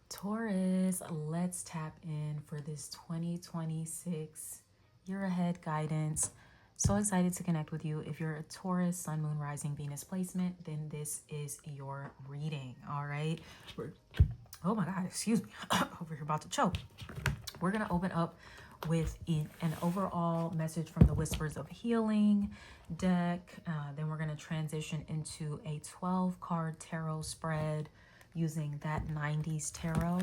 Taurus, let's tap in for this 2026 year ahead guidance. So excited to connect with you. If you're a Taurus, Sun, Moon, Rising, Venus placement, then this is your reading. All right. Oh my God, excuse me. Over here about to choke. We're going to open up with an overall message from the Whispers of Healing deck. Then we're going to transition into a 12 card tarot spread using that 90s tarot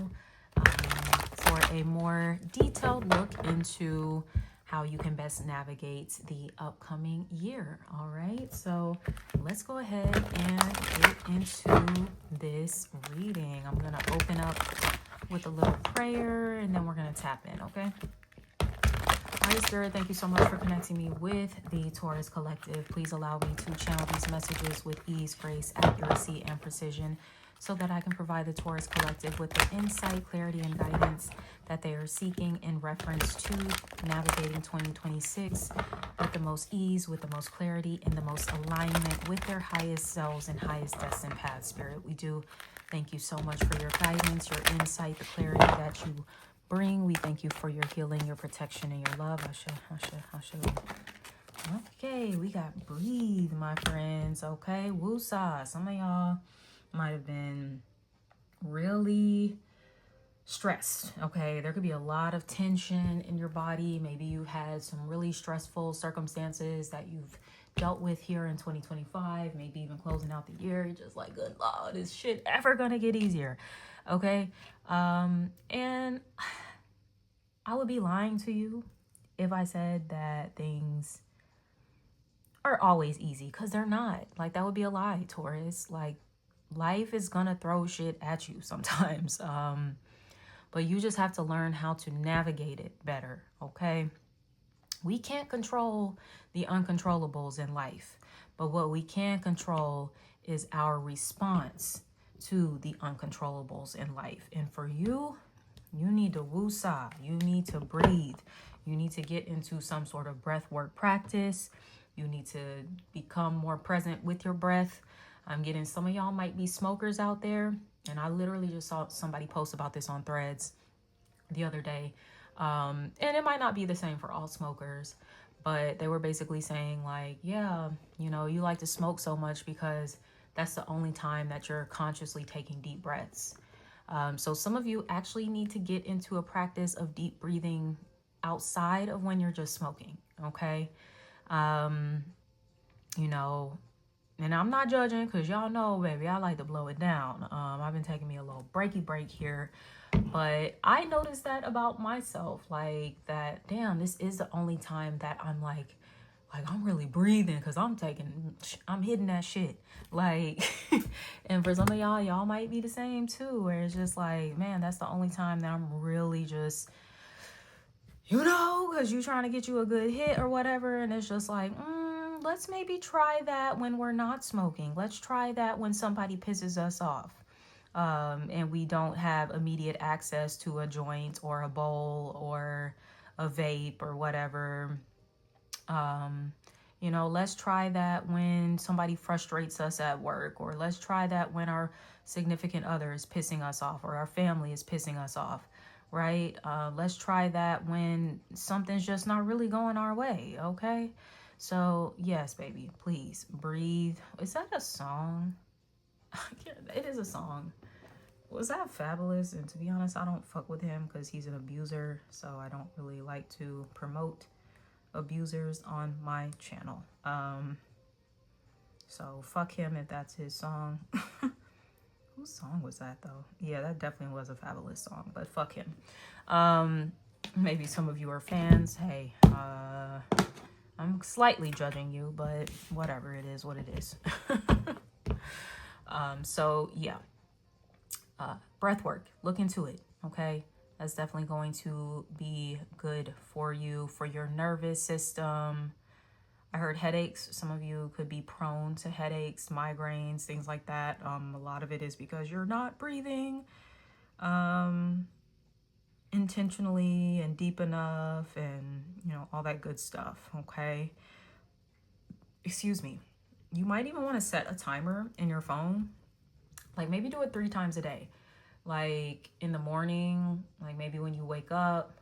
for a more detailed look into how you can best navigate the upcoming year. All right, so let's go ahead and get into this reading. I'm going to open up with a little prayer and then we're going to tap in, okay? Holy Spirit, thank you so much for connecting me with the Taurus Collective. Please allow me to channel these messages with ease, grace, accuracy, and precision so that I can provide the Taurus Collective with the insight, clarity, and guidance that they are seeking in reference to navigating 2026 with the most ease, with the most clarity, and the most alignment with their highest selves and highest destined paths. Spirit, we do thank you so much for your guidance, your insight, the clarity that you bring. We thank you for your healing, your protection, and your love. Okay, we got breathe, my friends. Okay, woosah. Some of y'all might have been really stressed. Okay, there could be a lot of tension in your body. Maybe you had some really stressful circumstances that you've dealt with here in 2025, maybe even closing out the year. You're just like, good Lord, is shit ever gonna get easier? Okay, and I would be lying to you if I said that things are always easy, because they're not. Like, that would be a lie, Taurus. Like, life is gonna throw shit at you sometimes. But you just have to learn how to navigate it better, okay? We can't control the uncontrollables in life, but what we can control is our response to the uncontrollables in life. And for you, you need to woosah. You need to breathe. You need to get into some sort of breath work practice. You need to become more present with your breath. I'm getting some of y'all might be smokers out there. And I literally just saw somebody post about this on Threads the other day. And it might not be the same for all smokers, but they were basically saying like, yeah, you know, you like to smoke so much because that's the only time that you're consciously taking deep breaths. So some of you actually need to get into a practice of deep breathing outside of when you're just smoking. Okay. You know, and I'm not judging because y'all know, baby, I like to blow it down. I've been taking me a little breaky break here, but I noticed that about myself, like that, damn, this is the only time that I'm like I'm really breathing because I'm hitting that shit. Like, and for some of y'all might be the same too, where it's just like, man, that's the only time that I'm really just, you know, because you're trying to get you a good hit or whatever. And it's just like, let's maybe try that when we're not smoking. Let's try that when somebody pisses us off. And we don't have immediate access to a joint or a bowl or a vape or whatever. You know, let's try that when somebody frustrates us at work, or let's try that when our significant other is pissing us off or our family is pissing us off, right? Let's try that when something's just not really going our way, okay? So, yes, baby, please breathe. Is that a song? It is a song. Was that Fabulous? And to be honest, I don't fuck with him because he's an abuser, so I don't really like to promote abusers on my channel. So fuck him if that's his song. Whose song was that though? Yeah, that definitely was a Fabulous song, but fuck him. Maybe some of you are fans. Hey, I'm slightly judging you, but whatever, it is what it is. So yeah, breath work, look into it, okay? That's definitely going to be good for you, for your nervous system. I heard headaches. Some of you could be prone to headaches, migraines, things like that. A lot of it is because you're not breathing intentionally and deep enough, and, you know, all that good stuff, okay? Excuse me. You might even want to set a timer in your phone. Like, maybe do it 3 times a day. like in the morning, like maybe when you wake up,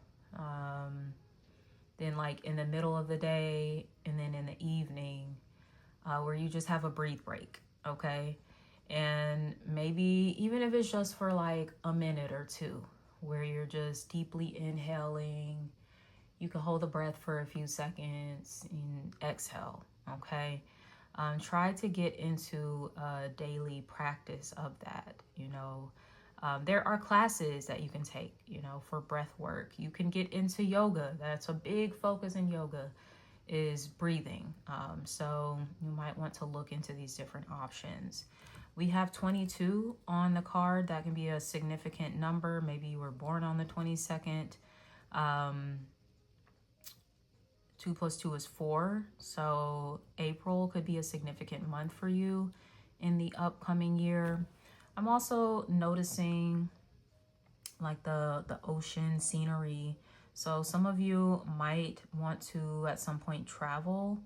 then like in the middle of the day, and then in the evening, where you just have a breathe break, okay? And maybe even if it's just for like a minute or two, where you're just deeply inhaling, you can hold the breath for a few seconds and exhale, okay? Try to get into a daily practice of that, you know. There are classes that you can take, you know, for breath work. You can get into yoga. That's a big focus in yoga, is breathing. So you might want to look into these different options. We have 22 on the card. That can be a significant number. Maybe you were born on the 22nd. 2 plus 2 is 4. So April could be a significant month for you in the upcoming year. I'm also noticing like the ocean scenery. So some of you might want to at some point travel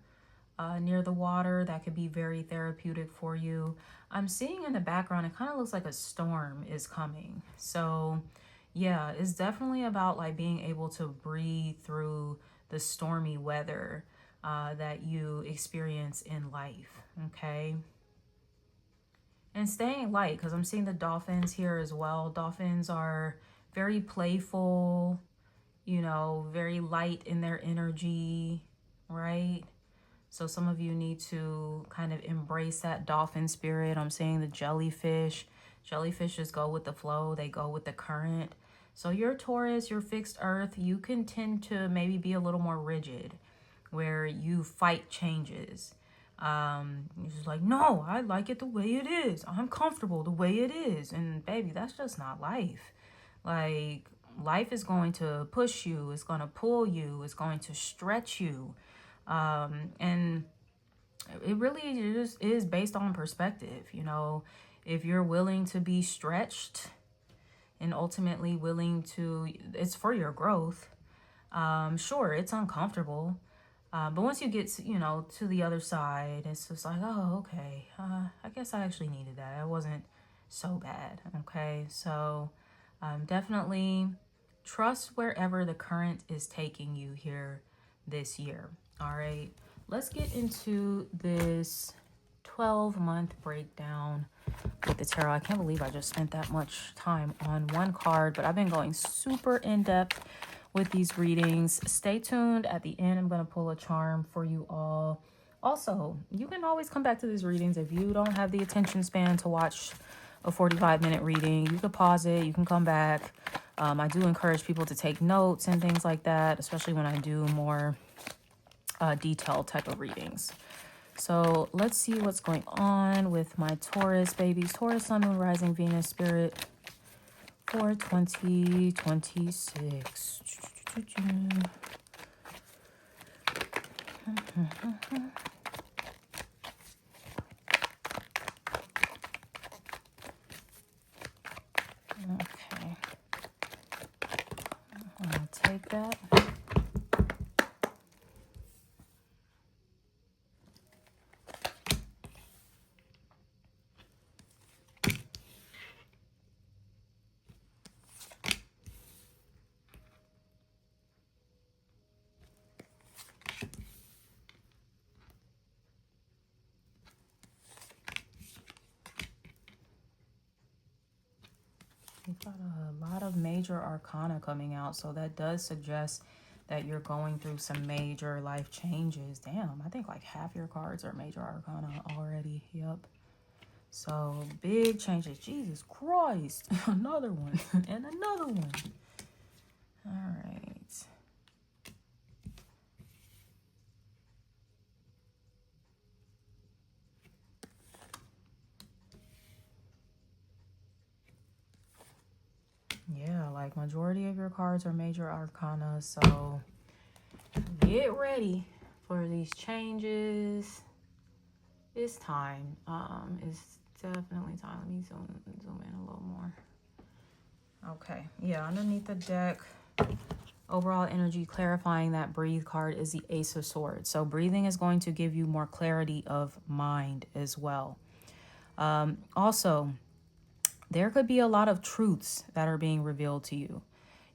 near the water. That could be very therapeutic for you. I'm seeing in the background, it kind of looks like a storm is coming. So yeah, it's definitely about like being able to breathe through the stormy weather that you experience in life, okay? And staying light, because I'm seeing the dolphins here as well. Dolphins are very playful, you know, very light in their energy, right? So some of you need to kind of embrace that dolphin spirit. I'm seeing the jellyfish. Jellyfish just go with the flow. They go with the current. So your Taurus, your fixed earth, you can tend to maybe be a little more rigid, where you fight changes. You're just like, no, I like it the way it is. I'm comfortable the way it is. And baby, that's just not life. Like, life is going to push you. It's going to pull you. It's going to stretch you. And it really just is based on perspective. You know, if you're willing to be stretched and ultimately willing to, it's for your growth. Sure, it's uncomfortable. But once you get, you know, to the other side, it's just like, oh, okay. I guess I actually needed that. It wasn't so bad. Okay. So definitely trust wherever the current is taking you here this year. All right. Let's get into this 12-month breakdown with the tarot. I can't believe I just spent that much time on one card, but I've been going super in depth with these readings. Stay tuned. At the end, I'm going to pull a charm for you all. Also, you can always come back to these readings if you don't have the attention span to watch a 45-minute reading. You can pause it. You can come back. I do encourage people to take notes and things like that, especially when I do more detailed type of readings. So let's see what's going on with my Taurus babies. Taurus, Sun, Moon, Rising, Venus, Spirit for 2026. Okay. I'll take that. We've got a lot of major arcana coming out, so that does suggest that you're going through some major life changes. Damn, I think like half your cards are major arcana already. Yep. So big changes. Jesus Christ. Another one and another one. All right. Yeah, like majority of your cards are major arcana, so get ready for these changes. It's time. It's definitely time. Let me zoom in a little more. Okay, yeah, underneath the deck, overall energy clarifying that breathe card is the Ace of Swords. So breathing is going to give you more clarity of mind as well. Also, there could be a lot of truths that are being revealed to you.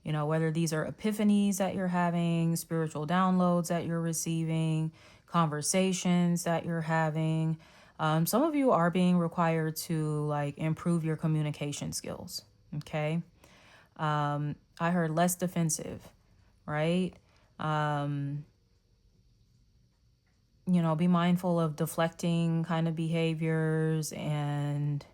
You know, whether these are epiphanies that you're having, spiritual downloads that you're receiving, conversations that you're having. Some of you are being required to like improve your communication skills. Okay. I heard less defensive, right? You know, be mindful of deflecting kind of behaviors and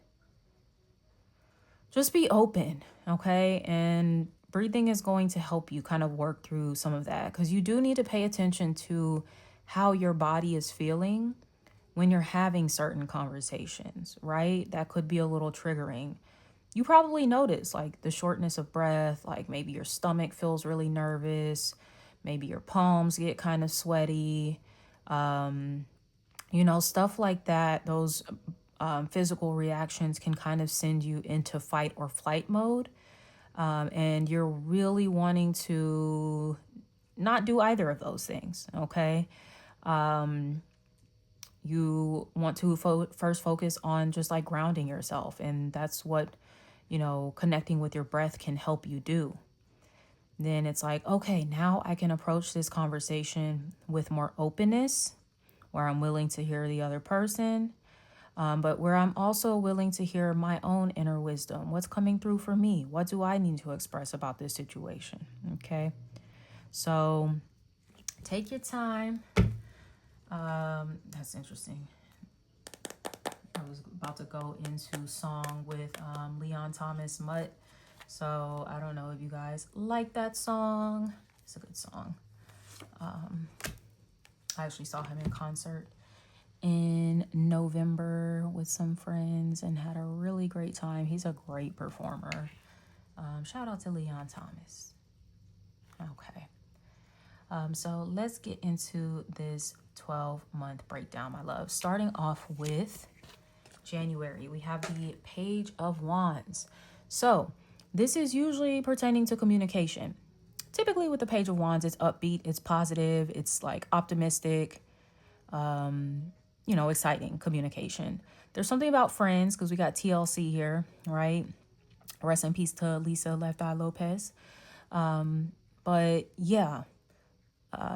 just be open, okay? And breathing is going to help you kind of work through some of that, because you do need to pay attention to how your body is feeling when you're having certain conversations, right? That could be a little triggering. You probably notice like the shortness of breath, like maybe your stomach feels really nervous, maybe your palms get kind of sweaty, you know, stuff like that. Those physical reactions can kind of send you into fight or flight mode. And you're really wanting to not do either of those things, okay? You want to first focus on just like grounding yourself. And that's what, you know, connecting with your breath can help you do. Then it's like, okay, now I can approach this conversation with more openness, where I'm willing to hear the other person, but where I'm also willing to hear my own inner wisdom. What's coming through for me? What do I need to express about this situation? Okay. So take your time. That's interesting. I was about to go into song with Leon Thomas Mutt. So I don't know if you guys like that song. It's a good song. I actually saw him in concert in November with some friends and had a really great time. He's a great performer. Shout out to Leon Thomas. Okay. So let's get into this 12-month breakdown, my love. Starting off with January, we have the Page of Wands. So this is usually pertaining to communication. Typically with the Page of Wands, it's upbeat, it's positive, it's like optimistic, you know, exciting communication. There's something about friends, because we got TLC here, right? Rest in peace to Lisa Left Eye Lopez. But yeah,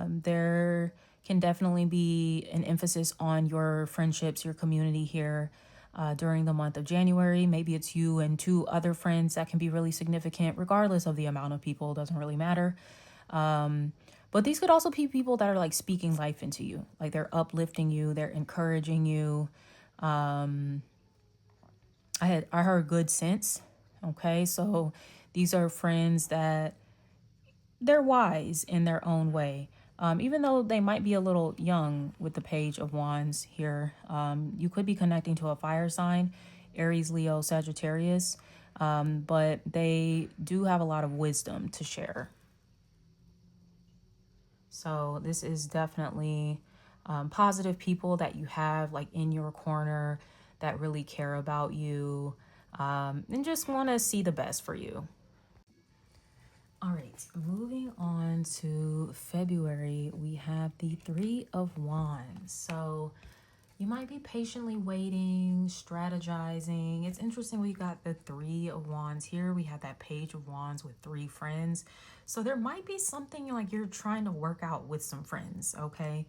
there can definitely be an emphasis on your friendships, your community here during the month of January. Maybe it's you and 2 other friends that can be really significant, regardless of the amount of people. It doesn't really matter. But these could also be people that are like speaking life into you, like they're uplifting you, they're encouraging you. I heard good sense. Okay, so these are friends that they're wise in their own way. Even though they might be a little young with the Page of Wands here, you could be connecting to a fire sign, Aries, Leo, Sagittarius, but they do have a lot of wisdom to share. So this is definitely positive people that you have like in your corner that really care about you and just want to see the best for you. All right, moving on to February, we have the Three of Wands. So you might be patiently waiting, strategizing. It's interesting we got the Three of Wands here. We have that Page of Wands with 3 friends. So there might be something like you're trying to work out with some friends, okay?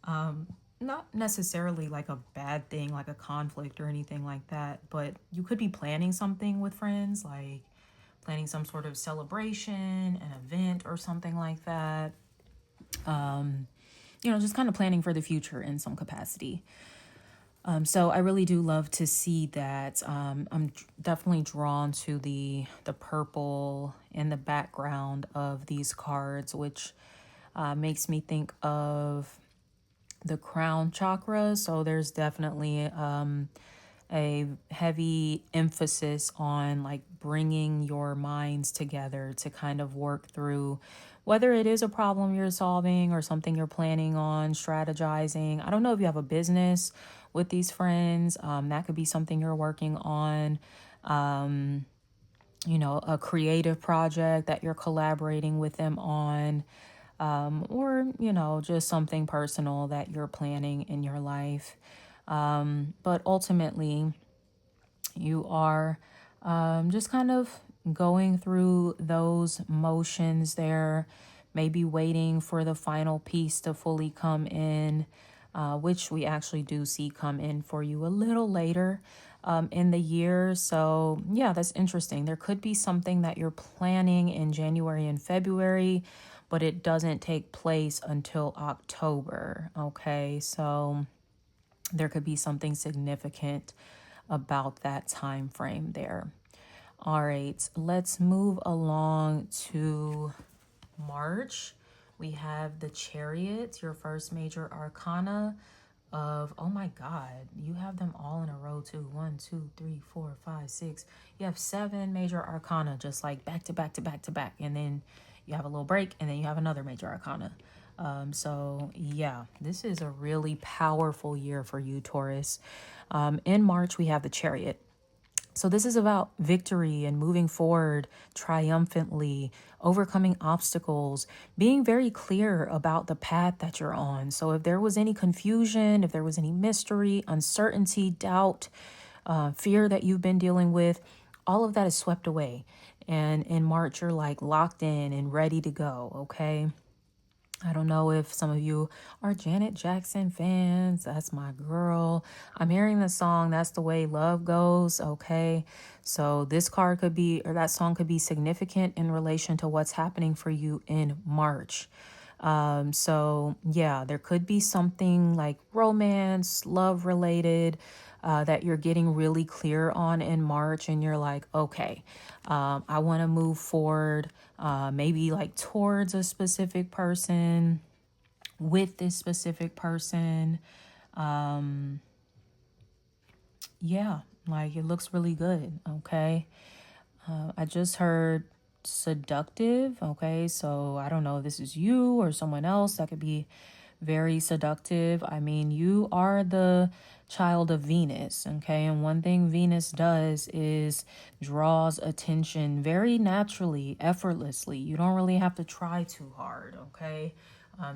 Not necessarily like a bad thing, like a conflict or anything like that, but you could be planning something with friends, like planning some sort of celebration, an event or something like that. You know, just kind of planning for the future in some capacity. So I really do love to see that. I'm definitely drawn to the purple in the background of these cards, which makes me think of the crown chakra. So there's definitely a heavy emphasis on like bringing your minds together to kind of work through whether it is a problem you're solving or something you're planning on strategizing. I don't know if you have a business with these friends. That could be something you're working on. You know, a creative project that you're collaborating with them on. Or, you know, just something personal that you're planning in your life. But ultimately, you are Just kind of going through those motions there, maybe waiting for the final piece to fully come in, which we actually do see come in for you a little later in the year. So yeah, that's interesting. There could be something that you're planning in January and February, but it doesn't take place until October. Okay, so there could be something significant about that time frame there. All right, let's move along to March. We have the Chariot, your first major arcana of, oh my God, you have them all in a row too. 1, 2, 3, 4, 5, 6. You have 7 major arcana, just like back to back to back to back. And then you have a little break, and then you have another major arcana. So yeah, this is a really powerful year for you, Taurus. In March, we have the Chariot. So this is about victory and moving forward triumphantly, overcoming obstacles, being very clear about the path that you're on. So if there was any confusion, if there was any mystery, uncertainty, doubt, fear that you've been dealing with, all of that is swept away. And in March, you're like locked in and ready to go, okay? I don't know if some of you are Janet Jackson fans. That's my girl. I'm hearing the song, That's the Way Love Goes. Okay. So this card could be, or that song could be significant in relation to what's happening for you in March. So yeah, there could be something like romance, love related, that you're getting really clear on in March, and you're like, okay, I want to move forward, maybe like towards a specific person, with this specific person. Yeah, like it looks really good. Okay. I just heard seductive. Okay. So I don't know if this is you or someone else that could be very seductive. I mean, you are the child of Venus, okay? And one thing Venus does is draws attention very naturally, effortlessly. You don't really have to try too hard, okay?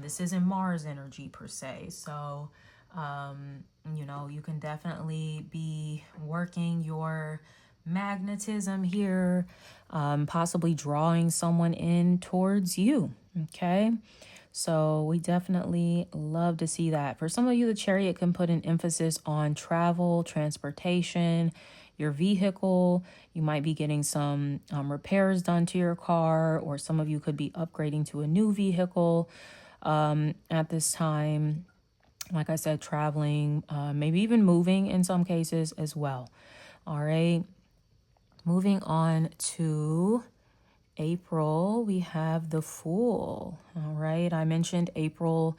This isn't Mars energy per se. So, you know, you can definitely be working your magnetism here, possibly drawing someone in towards you, okay? So we definitely love to see that. For some of you, the Chariot can put an emphasis on travel, transportation, your vehicle. You might be getting some repairs done to your car, or some of you could be upgrading to a new vehicle at this time. Like I said, traveling, maybe even moving in some cases as well. All right. Moving on to April, we have the Fool. All right. I mentioned April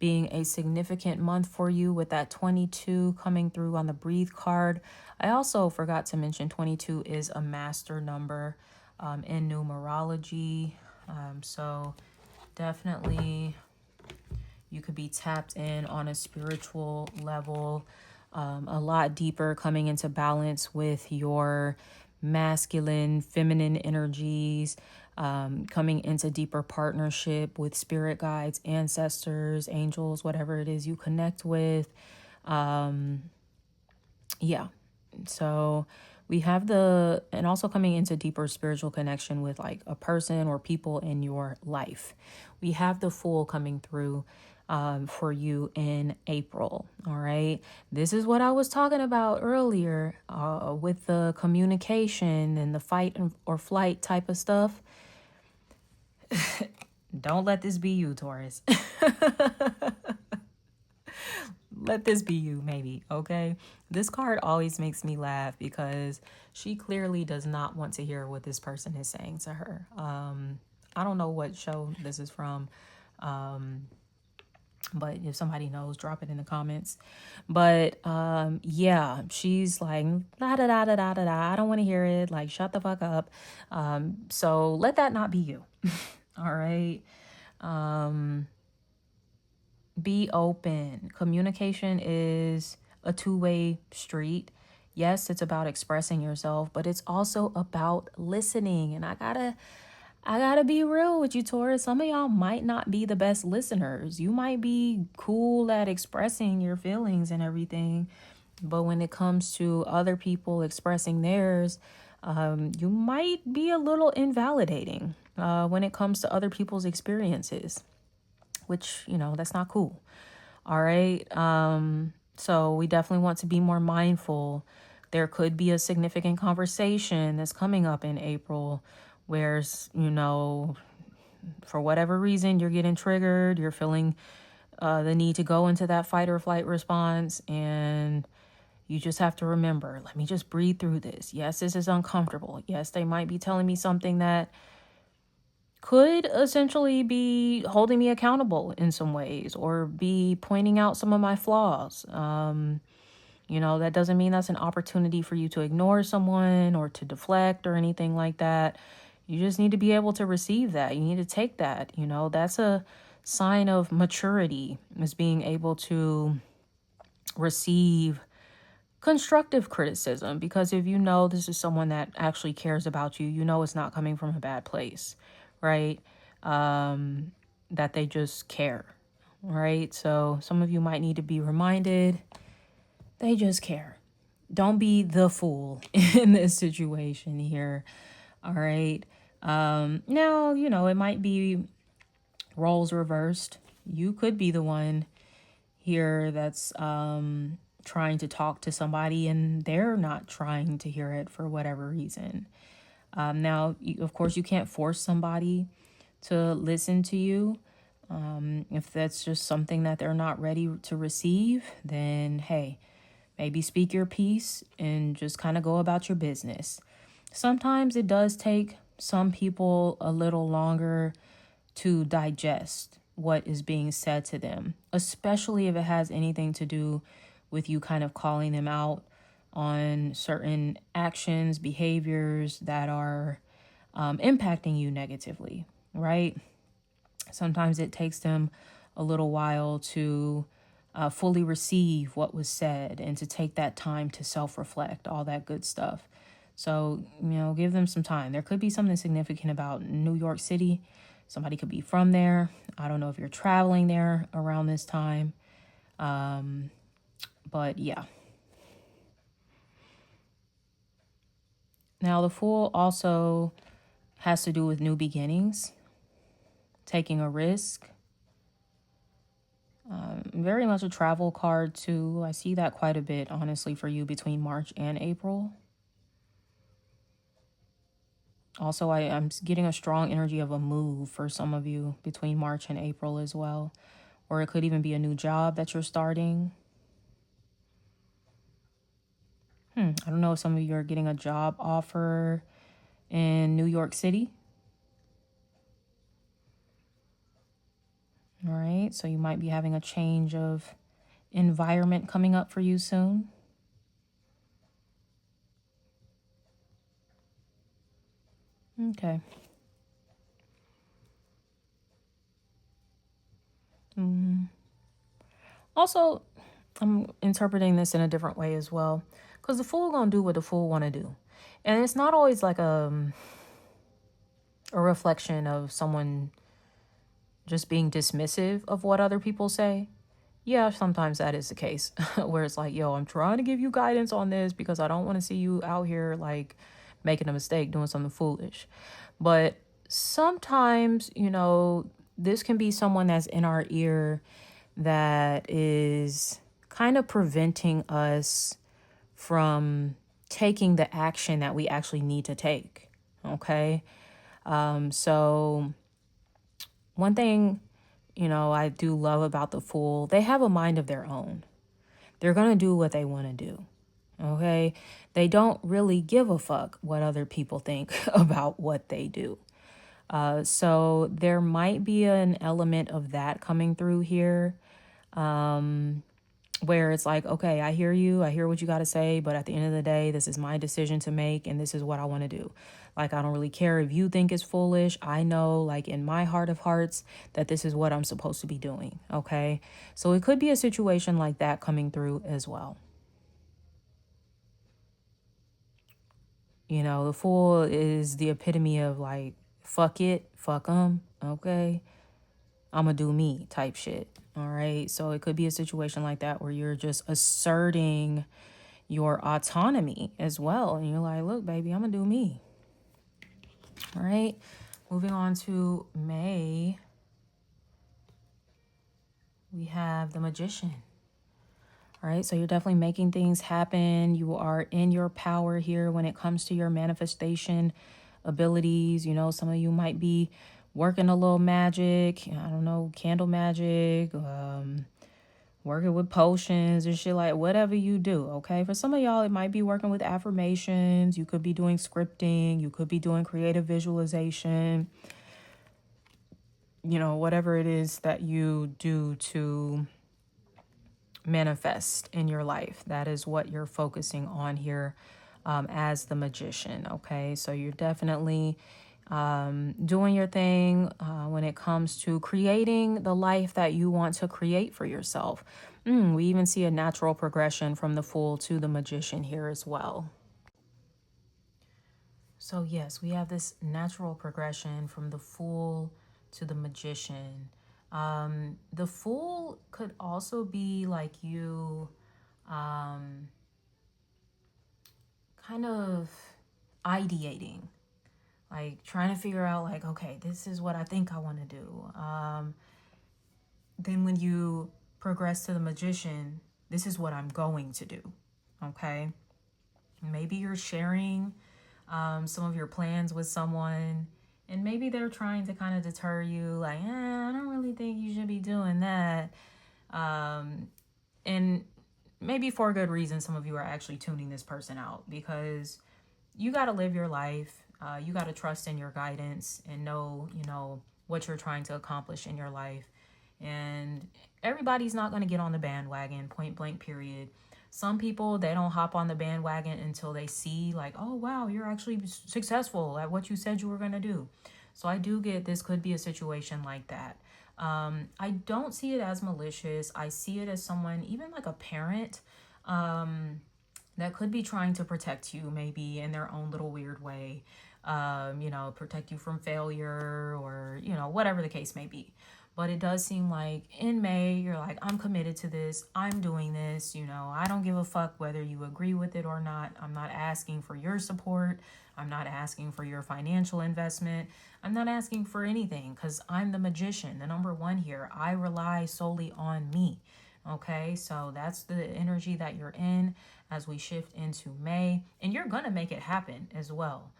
being a significant month for you with that 22 coming through on the Breathe card. I also forgot to mention 22 is a master number in numerology. So definitely you could be tapped in on a spiritual level, a lot deeper, coming into balance with your masculine, feminine energies, coming into deeper partnership with spirit guides, ancestors, angels, whatever it is you connect with. Yeah. So we have and also coming into deeper spiritual connection with like a person or people in your life. We have the Fool coming through for you in April. All right. This is what I was talking about earlier with the communication and the fight or flight type of stuff. Don't let this be you, Taurus. Let this be you, maybe. Okay. This card always makes me laugh because she clearly does not want to hear what this person is saying to her. I don't know what show this is from. But if somebody knows, drop it in the comments. But yeah, she's like, da da da da da da da. I don't want to hear it. Like, shut the fuck up. So let that not be you. All right. Be open. Communication is a two-way street. Yes, it's about expressing yourself, but it's also about listening. And I gotta be real with you, Taurus. Some of y'all might not be the best listeners. You might be cool at expressing your feelings and everything, but when it comes to other people expressing theirs, You might be a little invalidating when it comes to other people's experiences, which, that's not cool. All right. So we definitely want to be more mindful. There could be a significant conversation that's coming up in April where, for whatever reason, you're getting triggered, you're feeling the need to go into that fight or flight response. And you just have to remember, let me just breathe through this. Yes, this is uncomfortable. Yes, they might be telling me something that could essentially be holding me accountable in some ways or be pointing out some of my flaws. That doesn't mean that's an opportunity for you to ignore someone or to deflect or anything like that. You just need to be able to receive that. You need to take that. That's a sign of maturity, is being able to receive constructive criticism, because if this is someone that actually cares about you, it's not coming from a bad place, right? That they just care, right? So some of you might need to be reminded they just care. Don't be the fool in this situation here, all right? Now, it might be roles reversed. You could be the one here that's trying to talk to somebody and they're not trying to hear it for whatever reason. Now, of course, you can't force somebody to listen to you. If that's just something that they're not ready to receive, then hey, maybe speak your piece and just kind of go about your business. Sometimes it does take some people a little longer to digest what is being said to them, especially if it has anything to do with you kind of calling them out on certain actions, behaviors that are impacting you negatively, right? Sometimes it takes them a little while to fully receive what was said and to take that time to self-reflect, all that good stuff. So, give them some time. There could be something significant about New York City. Somebody could be from there. I don't know if you're traveling there around this time. But yeah. Now, the Fool also has to do with new beginnings, taking a risk. Very much a travel card too. I see that quite a bit, honestly, for you between March and April. Also, I'm getting a strong energy of a move for some of you between March and April as well. Or it could even be a new job that you're starting. I don't know if some of you are getting a job offer in New York City. All right, so you might be having a change of environment coming up for you soon. Okay. Also, I'm interpreting this in a different way as well, because the Fool gonna do what the Fool want to do, and it's not always like a reflection of someone just being dismissive of what other people say. Yeah, sometimes that is the case, where it's like, yo, I'm trying to give you guidance on this because I don't want to see you out here like making a mistake, doing something foolish. But sometimes, this can be someone that's in our ear that is kind of preventing us from taking the action that we actually need to take. Okay. So one thing, I do love about the Fool, they have a mind of their own. They're going to do what they want to do. Okay. They don't really give a fuck what other people think about what they do. So there might be an element of that coming through here, where it's like, okay, I hear you. I hear what you got to say. But at the end of the day, this is my decision to make. And this is what I want to do. Like, I don't really care if you think it's foolish. I know, like, in my heart of hearts, that this is what I'm supposed to be doing. Okay. So it could be a situation like that coming through as well. The Fool is the epitome of like, fuck it, fuck them. Okay. I'm gonna do me type shit. All right. So it could be a situation like that where you're just asserting your autonomy as well. And you're like, look, baby, I'm gonna do me. All right. Moving on to May, we have the Magician. All right, so you're definitely making things happen. You are in your power here when it comes to your manifestation abilities. You know, some of you might be working a little magic, I don't know, candle magic, working with potions and shit, like whatever you do, okay? For some of y'all, it might be working with affirmations. You could be doing scripting. You could be doing creative visualization. You know, whatever it is that you do to manifest in your life, that is what you're focusing on here as the Magician, okay? So you're definitely doing your thing when it comes to creating the life that you want to create for yourself. We even see a natural progression from the Fool to the Magician here as well. So yes, we have this natural progression from the Fool to the Magician. The Fool could also be like you kind of ideating, like trying to figure out like, okay, this is what I think I want to do. Then when you progress to the Magician, this is what I'm going to do. Okay. Maybe you're sharing some of your plans with someone, and maybe they're trying to kind of deter you, like, I don't really think you should be doing that. And maybe for a good reason, some of you are actually tuning this person out, because you got to live your life. You got to trust in your guidance and know, you know, what you're trying to accomplish in your life. And everybody's not going to get on the bandwagon, point blank, period. Some people, they don't hop on the bandwagon until they see like, oh, wow, you're actually successful at what you said you were going to do. So I do get this could be a situation like that. I don't see it as malicious. I see it as someone, even like a parent, that could be trying to protect you maybe in their own little weird way. You know, protect you from failure, or, you know, whatever the case may be. But it does seem like in May, you're like, I'm committed to this. I'm doing this. You know, I don't give a fuck whether you agree with it or not. I'm not asking for your support. I'm not asking for your financial investment. I'm not asking for anything, because I'm the Magician, the number one here. I rely solely on me. Okay, so that's the energy that you're in as we shift into May. And you're going to make it happen as well.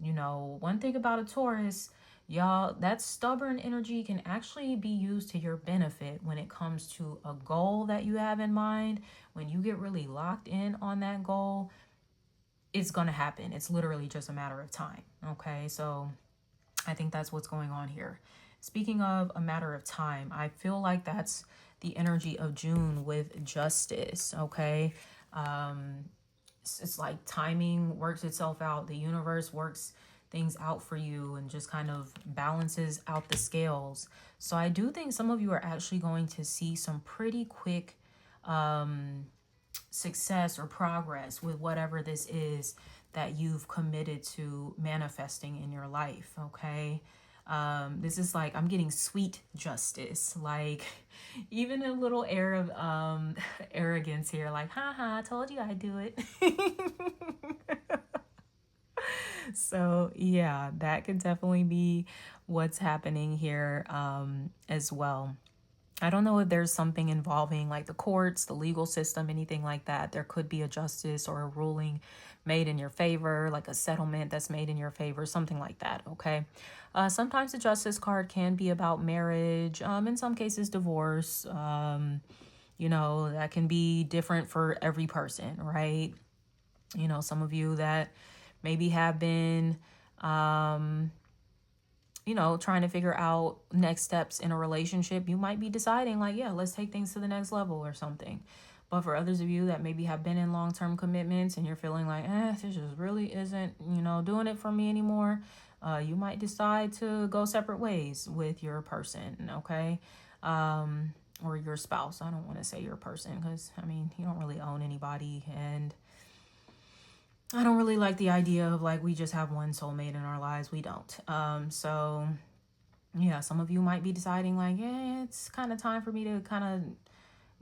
You know, one thing about a Taurus, y'all, that stubborn energy can actually be used to your benefit when it comes to a goal that you have in mind. When you get really locked in on that goal, it's going to happen. It's literally just a matter of time. Okay, so I think that's what's going on here. Speaking of a matter of time, I feel like that's the energy of June with Justice. Okay, it's like timing works itself out. The universe works things out for you and just kind of balances out the scales. So I do think some of you are actually going to see some pretty quick success or progress with whatever this is that you've committed to manifesting in your life. Okay, this is like, I'm getting sweet justice, like even a little air of arrogance here, like, haha, I told you I'd do it. So yeah, that could definitely be what's happening here as well. I don't know if there's something involving like the courts, the legal system, anything like that. There could be a justice or a ruling made in your favor, like a settlement that's made in your favor, something like that. Okay. Sometimes the justice card can be about marriage. In some cases, divorce. You know, that can be different for every person, right? You know, some of you that maybe have been, you know, trying to figure out next steps in a relationship, you might be deciding like, yeah, let's take things to the next level or something. But for others of you that maybe have been in long-term commitments and you're feeling like, this just really isn't, you know, doing it for me anymore, you might decide to go separate ways with your person, okay? Or your spouse. I don't want to say your person, because, I mean, you don't really own anybody, and I don't really like the idea of like, we just have one soulmate in our lives. We don't. So yeah, some of you might be deciding like, yeah, it's kind of time for me to kind of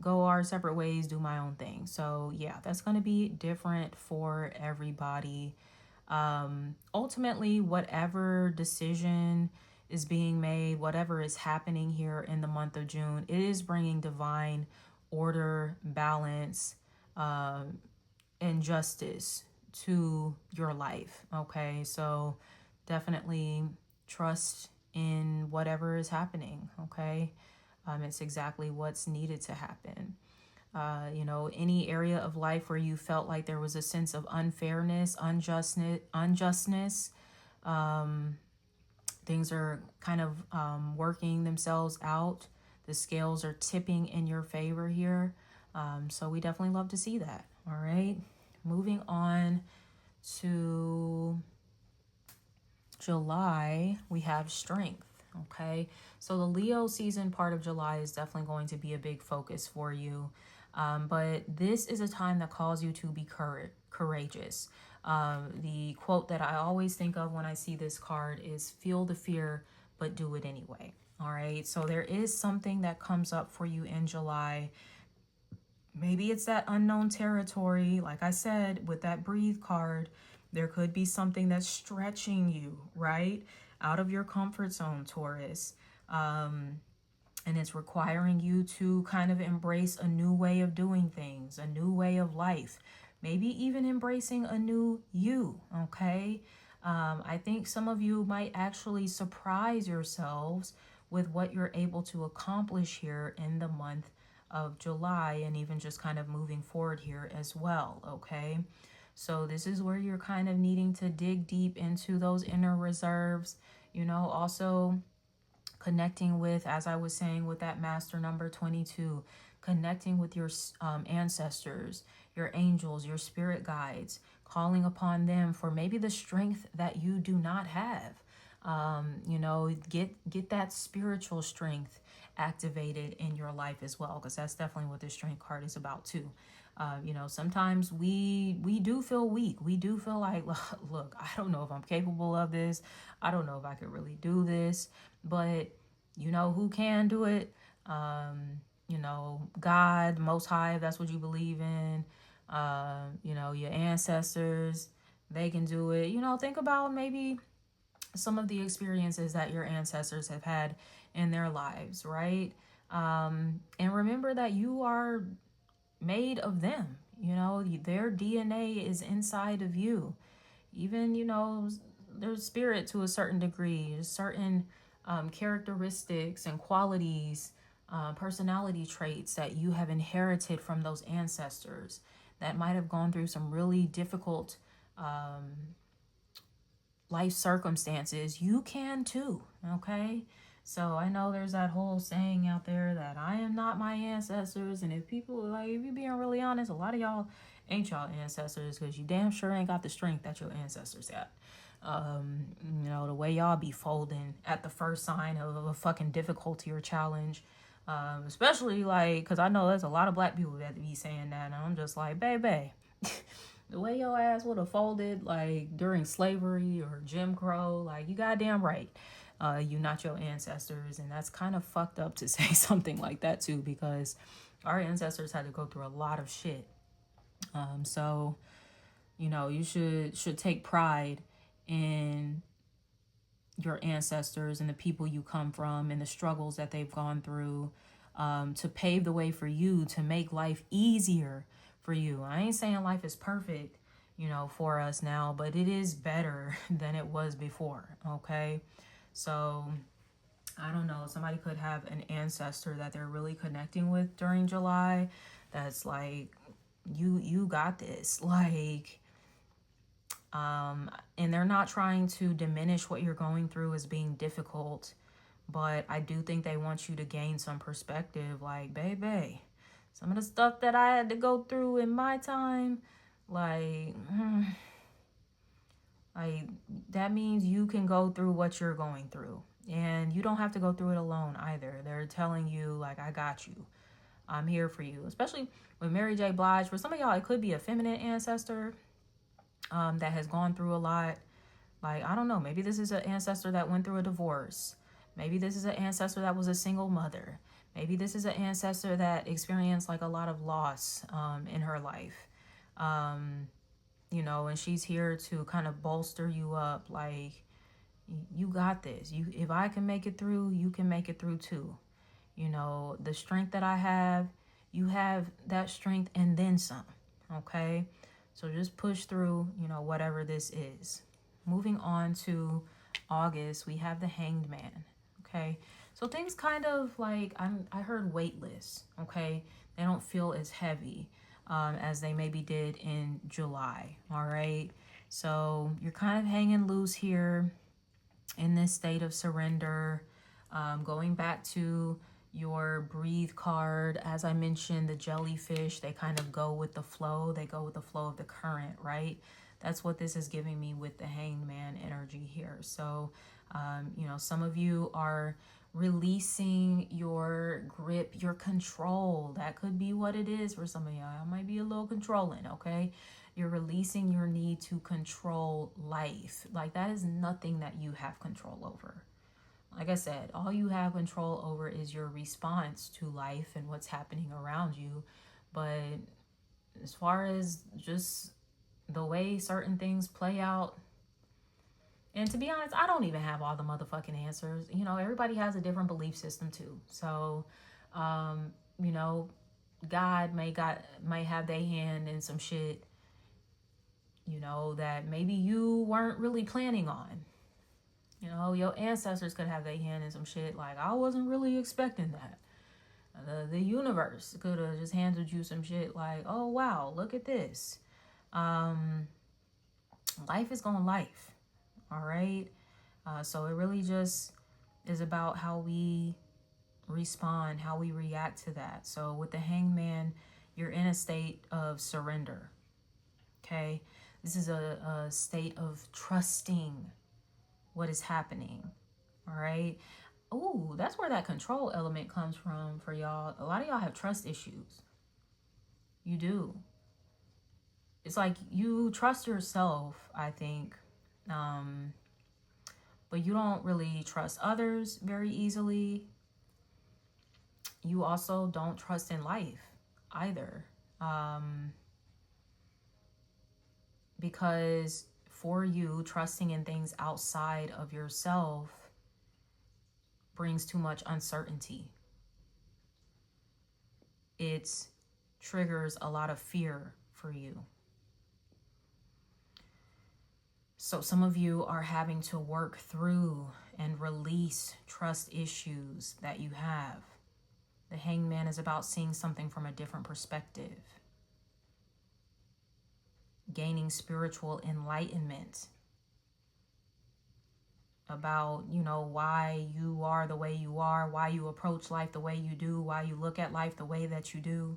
go our separate ways, do my own thing. So yeah, that's going to be different for everybody. Ultimately, whatever decision is being made, whatever is happening here in the month of June, it is bringing divine order, balance, and justice to your life. Okay, so definitely trust in whatever is happening. Okay, it's exactly what's needed to happen. Any area of life where you felt like there was a sense of unfairness, unjustness, things are kind of working themselves out. The scales are tipping in your favor here. So we definitely love to see that. All right. Moving on to July, we have strength. Okay. So the Leo season part of July is definitely going to be a big focus for you. But this is a time that calls you to be courageous. The quote that I always think of when I see this card is feel the fear, but do it anyway. All right. So there is something that comes up for you in July. Maybe it's that unknown territory. Like I said, with that breathe card, there could be something that's stretching you, right? Out of your comfort zone, Taurus. And it's requiring you to kind of embrace a new way of doing things, a new way of life, maybe even embracing a new you, okay? I think some of you might actually surprise yourselves with what you're able to accomplish here in the month of July, and even just kind of moving forward here as well, okay? So this is where you're kind of needing to dig deep into those inner reserves, also connecting with, as I was saying, with that master number 22, connecting with your ancestors, your angels, your spirit guides, calling upon them for maybe the strength that you do not have. Get that spiritual strength activated in your life as well, because that's definitely what this strength card is about too. Sometimes we do feel weak. We do feel like, look, I don't know if I'm capable of this. I don't know if I could really do this. But you know who can do it? God, Most High, if that's what you believe in. Your ancestors, they can do it. Think about maybe some of the experiences that your ancestors have had in their lives, right? And remember that you are made of them. Their DNA is inside of you. Even, their spirit to a certain degree, certain characteristics and qualities, personality traits that you have inherited from those ancestors that might have gone through some really difficult life circumstances. You can too, okay? So I know there's that whole saying out there that I am not my ancestors. And if you being really honest, a lot of y'all ain't y'all ancestors, because you damn sure ain't got the strength that your ancestors got. The way y'all be folding at the first sign of a fucking difficulty or challenge. Especially because I know there's a lot of black people that be saying that. And I'm just like, baby, the way your ass would have folded during slavery or Jim Crow, you goddamn right. You not your ancestors. And that's kind of fucked up to say something like that too, because our ancestors had to go through a lot of shit. So you should take pride in your ancestors and the people you come from and the struggles that they've gone through, to pave the way for you, to make life easier for you. I ain't saying life is perfect, for us now, but it is better than it was before, okay? So I don't know, somebody could have an ancestor that they're really connecting with during July that's like, you got this, and they're not trying to diminish what you're going through as being difficult, but I do think they want you to gain some perspective. Baby, some of the stuff that I had to go through in my time, that means you can go through what you're going through. And you don't have to go through it alone either. They're telling you, I got you. I'm here for you. Especially with Mary J. Blige. For some of y'all, it could be a feminine ancestor that has gone through a lot. I don't know. Maybe this is an ancestor that went through a divorce. Maybe this is an ancestor that was a single mother. Maybe this is an ancestor that experienced like a lot of loss in her life. You know, and she's here to kind of bolster you up. Like, you got this. If I can make it through, you can make it through too. You know, the strength that I have, you have that strength and then some. Okay? So just push through, you know, whatever this is. Moving on to August, we have the Hanged Man. Okay? So things kind of like, I heard weightless. Okay? They don't feel as heavy as they maybe did in July. All right? So you're kind of hanging loose here in this state of surrender. Going back to your breathe card, as I mentioned, the jellyfish, they kind of go with the flow. They go with the flow of the current, right? That's what this is giving me with the Hanged Man energy here. So, you know, some of you are releasing your grip, your control. That could be what it is for some of y'all. I might be a little controlling, okay? You're releasing your need to control life. Like, that is nothing that you have control over. Like I said, all you have control over is your response to life and what's happening around you. But as far as just the way certain things play out, and to be honest, I don't even have all the motherfucking answers. You know, everybody has a different belief system too. So, you know, God may have their hand in some shit, you know, that maybe you weren't really planning on. You know, your ancestors could have their hand in some shit like, I wasn't really expecting that. The universe could have just handed you some shit like, oh, wow, look at this. Life is going life. All right. So it really just is about how we respond, how we react to that. So with the Hanged Man, you're in a state of surrender. Okay. This is a state of trusting what is happening. All right. Ooh, that's where that control element comes from for y'all. A lot of y'all have trust issues. You do. It's like you trust yourself, I think. But you don't really trust others very easily. You also don't trust in life either. Because for you, trusting in things outside of yourself brings too much uncertainty. It triggers a lot of fear for you. So some of you are having to work through and release trust issues that you have. The Hanged Man is about seeing something from a different perspective. Gaining spiritual enlightenment about, you know, why you are the way you are, why you approach life the way you do, why you look at life the way that you do.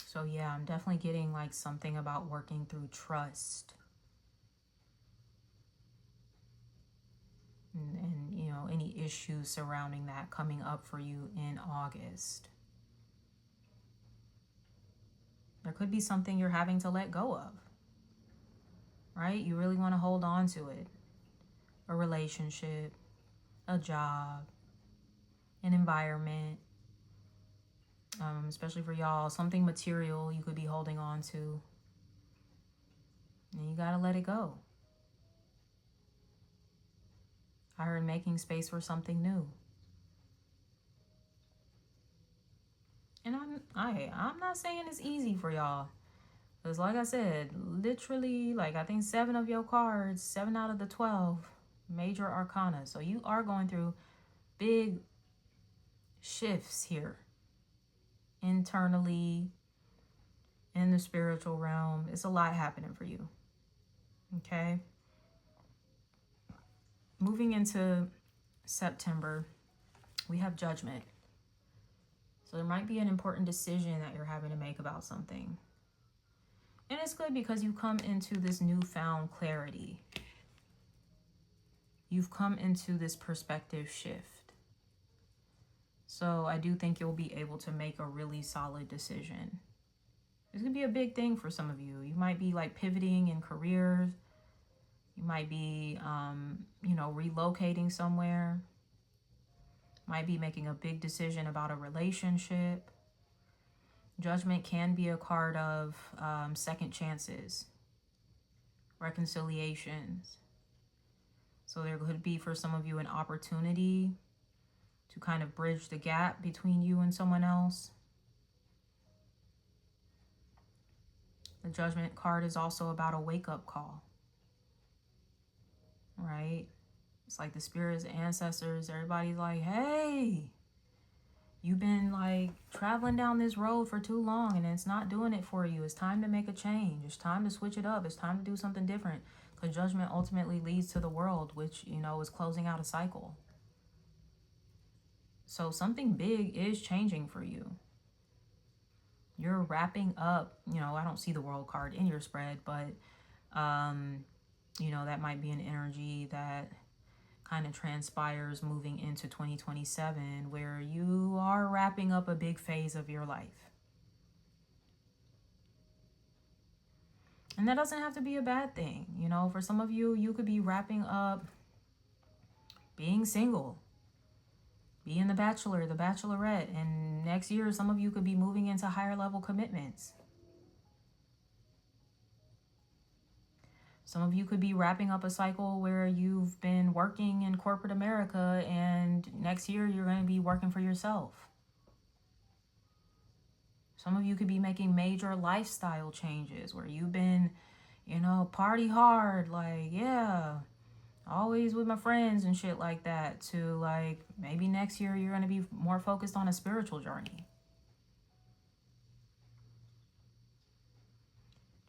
So yeah, I'm definitely getting like something about working through trust. And you know, any issues surrounding that coming up for you in August. There could be something you're having to let go of, right? You really want to hold on to it. A relationship, a job, an environment, especially for y'all, something material you could be holding on to. And you got to let it go. I heard making space for something new. And I'm not saying it's easy for y'all. Because like I said, literally, like I think 7 of your cards, 7 out of the 12 major arcana. So you are going through big shifts here. Internally, in the spiritual realm. It's a lot happening for you. Okay? Moving into September, we have Judgment. So there might be an important decision that you're having to make about something. And it's good because you come into this newfound clarity. You've come into this perspective shift. So I do think you'll be able to make a really solid decision. It's going to be a big thing for some of you. You might be like pivoting in careers. You might be, relocating somewhere. Might be making a big decision about a relationship. Judgment can be a card of second chances, reconciliations. So there could be for some of you an opportunity to kind of bridge the gap between you and someone else. The Judgment card is also about a wake-up call, right? It's like the spirits, ancestors, everybody's like, hey, you've been like traveling down this road for too long and it's not doing it for you. It's time to make a change. It's time to switch it up. It's time to do something different. Because judgment ultimately leads to the world, which, is closing out a cycle. So something big is changing for you. You're wrapping up, I don't see the world card in your spread, but, that might be an energy that kind of transpires moving into 2027, where you are wrapping up a big phase of your life. And that doesn't have to be a bad thing. For some of you, you could be wrapping up being single, being the bachelor, the bachelorette, and next year, some of you could be moving into higher level commitments. Some of you could be wrapping up a cycle where you've been working in corporate America and next year you're going to be working for yourself. Some of you could be making major lifestyle changes where you've been, party hard, like, yeah, always with my friends and shit like that, to like maybe next year you're going to be more focused on a spiritual journey.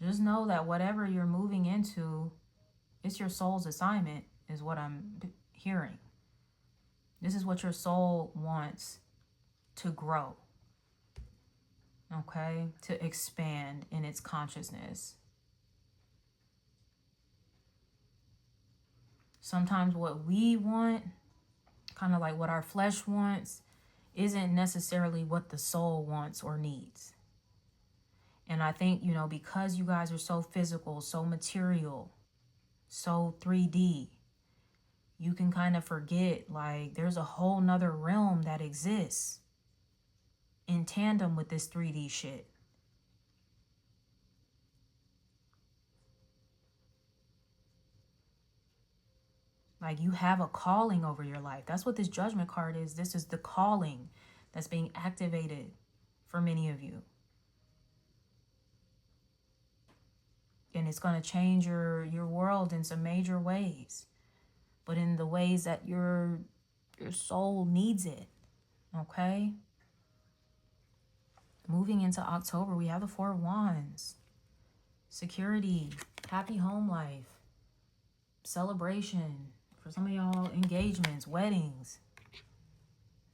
Just know that whatever you're moving into, it's your soul's assignment, is what I'm hearing. This is what your soul wants to grow, okay? To expand in its consciousness. Sometimes what we want, kind of like what our flesh wants, isn't necessarily what the soul wants or needs. And I think, because you guys are so physical, so material, so 3D, you can kind of forget, like, there's a whole nother realm that exists in tandem with this 3D shit. Like, you have a calling over your life. That's what this judgment card is. This is the calling that's being activated for many of you. And it's going to change your world in some major ways. But in the ways that your soul needs it. Okay? Moving into October, we have the 4 of Wands. Security, happy home life, celebration. For some of y'all, engagements, weddings.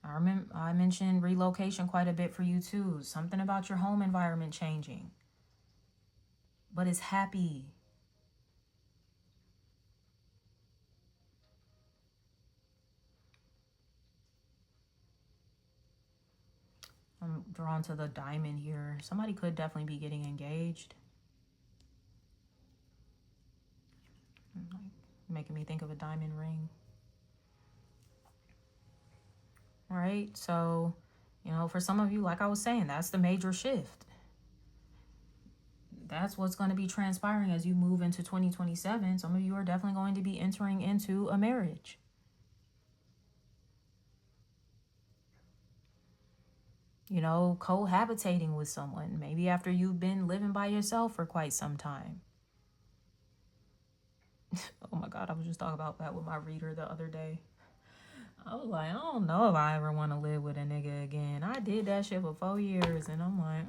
I mentioned relocation quite a bit for you too. Something about your home environment changing. But it's happy. I'm drawn to the diamond here. Somebody could definitely be getting engaged. Making me think of a diamond ring. All right, so, for some of you, like I was saying, that's the major shift. That's what's going to be transpiring as you move into 2027. Some of you are definitely going to be entering into a marriage. Cohabitating with someone, maybe after you've been living by yourself for quite some time. Oh my God, I was just talking about that with my reader the other day. I was like, I don't know if I ever want to live with a nigga again. I did that shit for 4 years, and I'm like,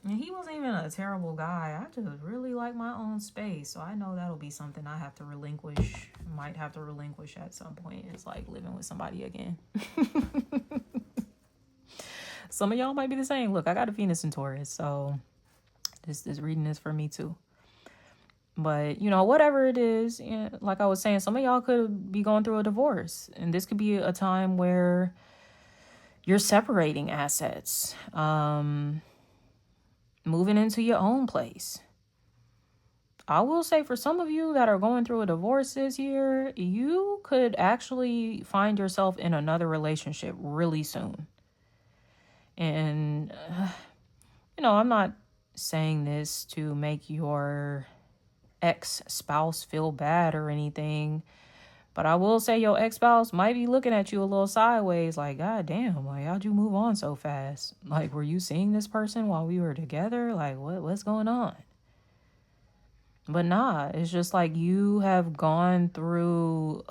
And he wasn't even a terrible guy. I just really like my own space. So I know that'll be something I have to relinquish. Might have to relinquish at some point. It's like living with somebody again. Some of y'all might be the same. Look, I got a Venus in Taurus. So this reading is for me too. But, whatever it is, like I was saying, some of y'all could be going through a divorce. And this could be a time where you're separating assets. Moving into your own place. I will say for some of you that are going through a divorce this year, you could actually find yourself in another relationship really soon. And, I'm not saying this to make your ex-spouse feel bad or anything, but I will say your ex-spouse might be looking at you a little sideways like, God damn, like, how'd you move on so fast? Like, were you seeing this person while we were together? Like, what's going on? But nah, it's just like you have gone through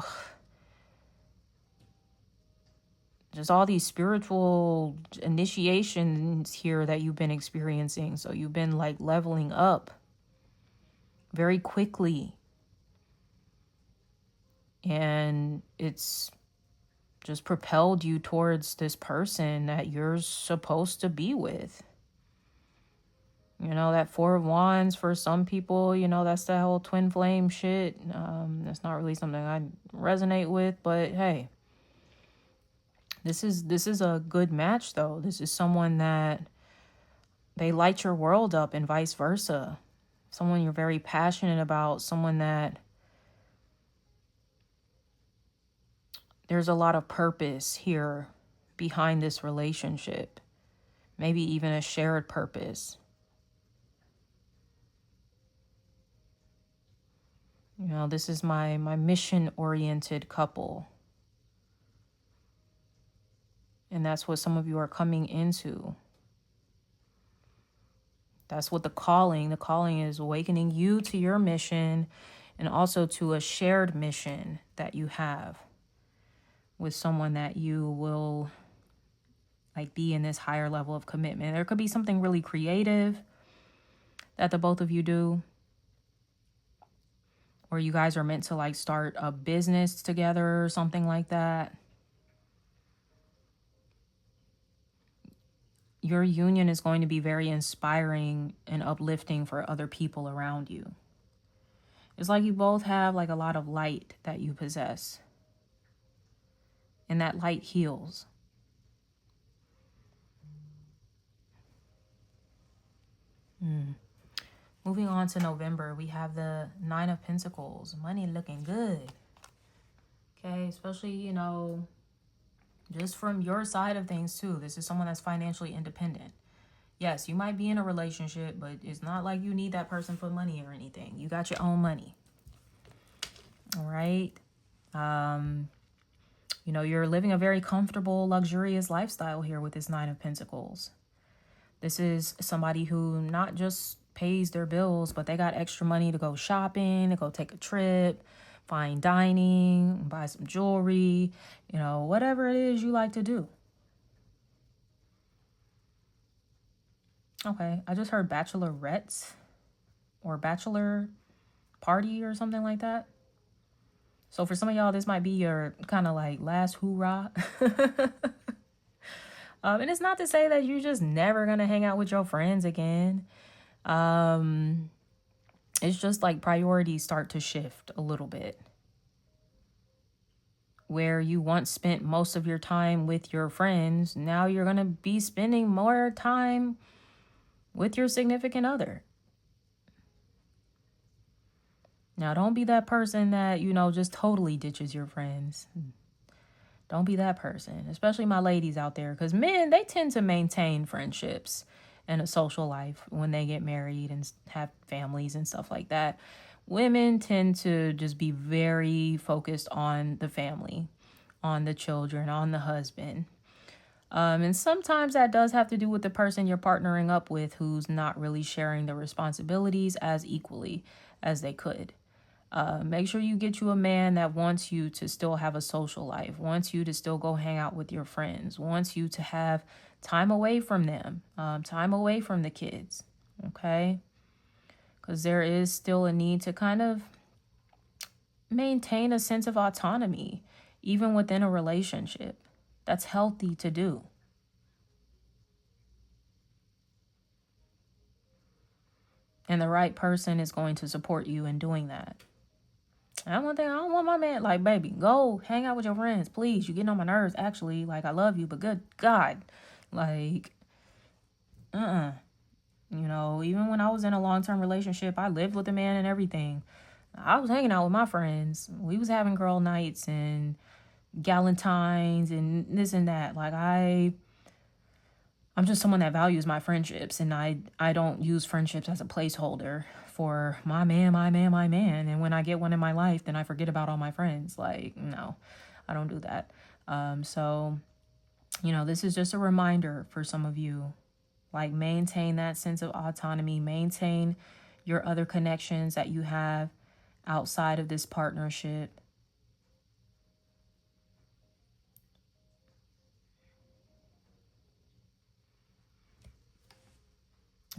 just all these spiritual initiations here that you've been experiencing. So you've been like leveling up very quickly. And it's just propelled you towards this person that you're supposed to be with. That Four of Wands for some people, that's the whole twin flame shit. That's not really something I resonate with, but hey, this is a good match though. This is someone that they light your world up and vice versa. Someone you're very passionate about, someone that there's a lot of purpose here behind this relationship. Maybe even a shared purpose. This is my mission-oriented couple. And that's what some of you are coming into. That's what the calling is awakening you to your mission and also to a shared mission that you have with someone that you will like be in this higher level of commitment. There could be something really creative that the both of you do. Or you guys are meant to like start a business together or something like that. Your union is going to be very inspiring and uplifting for other people around you. It's like you both have like a lot of light that you possess. And that light heals. Moving on to November, we have the Nine of Pentacles. Money looking good. Okay, especially, just from your side of things too. This is someone that's financially independent. Yes, you might be in a relationship, but it's not like you need that person for money or anything. You got your own money. All right. You're living a very comfortable, luxurious lifestyle here with this Nine of Pentacles. This is somebody who not just pays their bills, but they got extra money to go shopping, to go take a trip, fine dining, buy some jewelry, whatever it is you like to do. Okay, I just heard bachelorettes or bachelor party or something like that. So for some of y'all, this might be your kind of like last hoorah. And it's not to say that you're just never going to hang out with your friends again. It's just like priorities start to shift a little bit. Where you once spent most of your time with your friends, now you're going to be spending more time with your significant other. Now, don't be that person that, just totally ditches your friends. Don't be that person, especially my ladies out there, because men, they tend to maintain friendships and a social life when they get married and have families and stuff like that. Women tend to just be very focused on the family, on the children, on the husband. And sometimes that does have to do with the person you're partnering up with who's not really sharing the responsibilities as equally as they could. Make sure you get you a man that wants you to still have a social life, wants you to still go hang out with your friends, wants you to have time away from them, time away from the kids, okay? Because there is still a need to kind of maintain a sense of autonomy, even within a relationship. That's healthy to do. And the right person is going to support you in doing that. And one thing, I don't want my man, like, baby, go hang out with your friends, please. You're getting on my nerves, actually. Like, I love you, but good God. Like, You know, even when I was in a long-term relationship, I lived with a man and everything. I was hanging out with my friends. We was having girl nights and galentines and this and that. Like I'm just someone that values my friendships, and I don't use friendships as a placeholder for my man, my man, my man. And when I get one in my life, then I forget about all my friends. Like, no, I don't do that. So, you know, this is just a reminder for some of you. Like, maintain that sense of autonomy, maintain your other connections that you have outside of this partnership.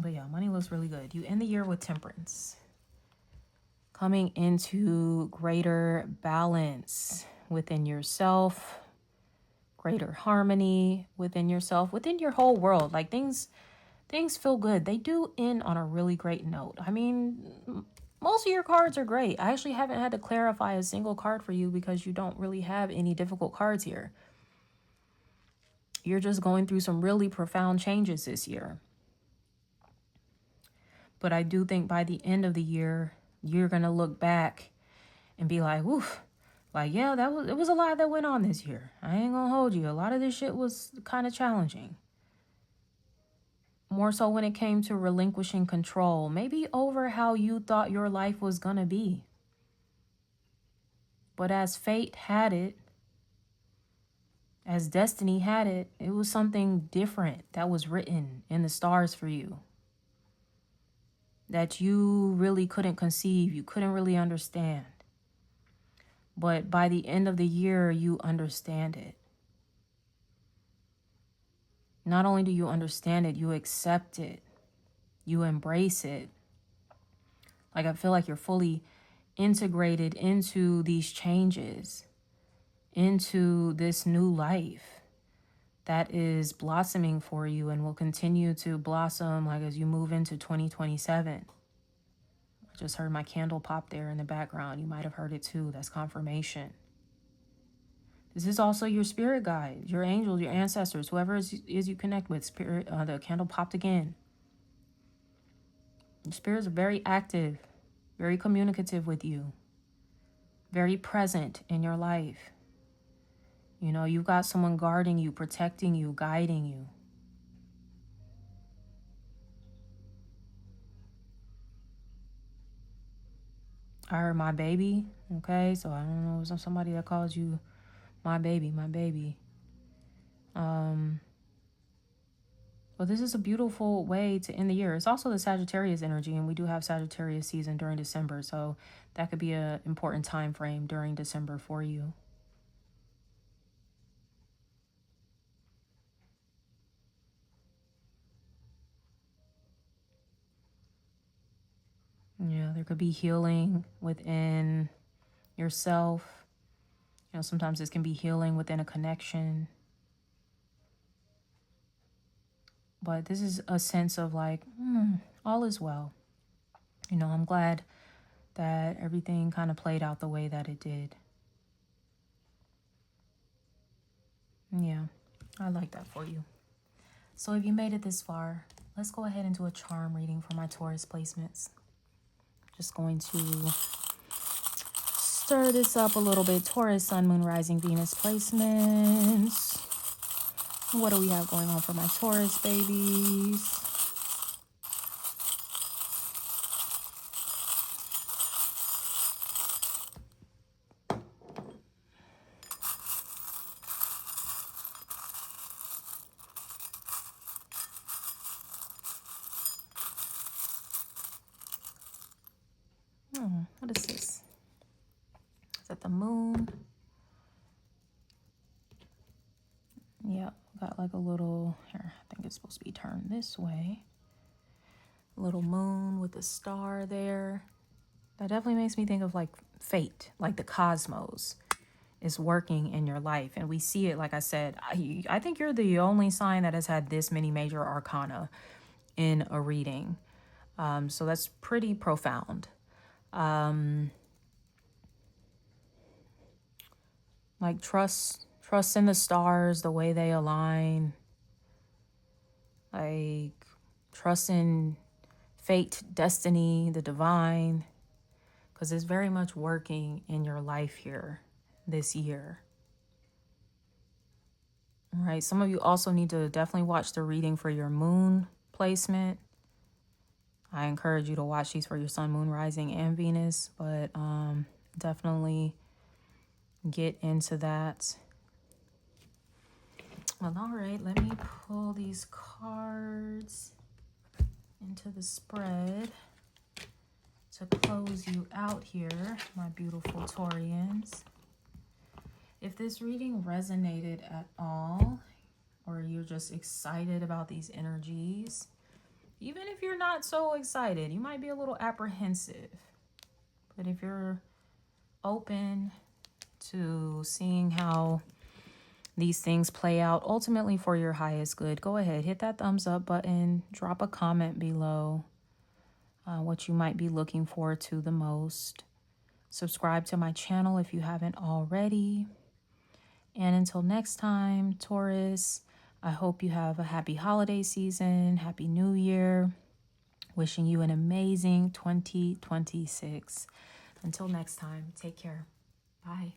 But yeah, money looks really good. You end the year with temperance, coming into greater balance within yourself, greater harmony within yourself, within your whole world. Like things feel good. They do end on a really great note. I mean, most of your cards are great. I actually haven't had to clarify a single card for you because you don't really have any difficult cards here. You're just going through some really profound changes this year. But I do think by the end of the year, you're going to look back and be like, woof, like, yeah, it was a lot that went on this year. I ain't gonna hold you. A lot of this shit was kind of challenging. More so when it came to relinquishing control, maybe over how you thought your life was gonna be. But as fate had it, as destiny had it, it was something different that was written in the stars for you, that you really couldn't conceive, you couldn't really understand. But by the end of the year, you understand it. Not only do you understand it, you accept it. You embrace it. Like, I feel like you're fully integrated into these changes, into this new life that is blossoming for you and will continue to blossom like as you move into 2027. I just heard my candle pop there in the background. You might have heard it too. That's confirmation. This is also your spirit guide, your angels, your ancestors, whoever is you connect with. Spirit, the candle popped again. Your spirits are very active, very communicative with you, very present in your life. You know, you've got someone guarding you, protecting you, guiding you. I heard my baby, okay? So I don't know, somebody that calls you my baby, my baby. But this is a beautiful way to end the year. It's also the Sagittarius energy, and we do have Sagittarius season during December, so that could be an important time frame during December for you. Yeah, there could be healing within yourself. You know, sometimes this can be healing within a connection. But this is a sense of like, all is well. You know, I'm glad that everything kind of played out the way that it did. Yeah, I like that for you. So if you made it this far, let's go ahead and do a charm reading for my Taurus placements. Just going to stir this up a little bit. Taurus, Sun, Moon, Rising, Venus placements. What do we have going on for my Taurus babies? What is this? Is that the moon? Yeah, got like a little, here, I think it's supposed to be turned this way. A little moon with a star there. That definitely makes me think of like fate, like the cosmos is working in your life. And we see it, like I said, I think you're the only sign that has had this many major arcana in a reading. So that's pretty profound. Like trust in the stars, the way they align. Like Trust in fate, destiny, the divine, because it's very much working in your life here this year. All right. Some of you also need to definitely watch the reading for your moon placement. I encourage you to watch these for your sun, moon, rising, and Venus, but definitely get into that. Well, all right, let me pull these cards into the spread to close you out here, my beautiful Taurians. If this reading resonated at all, or you're just excited about these energies, even if you're not so excited, you might be a little apprehensive. But if you're open to seeing how these things play out ultimately for your highest good, go ahead, hit that thumbs up button, drop a comment below what you might be looking forward to the most. Subscribe to my channel if you haven't already. And until next time, Taurus, I hope you have a happy holiday season, happy new year. Wishing you an amazing 2026. Until next time, take care. Bye.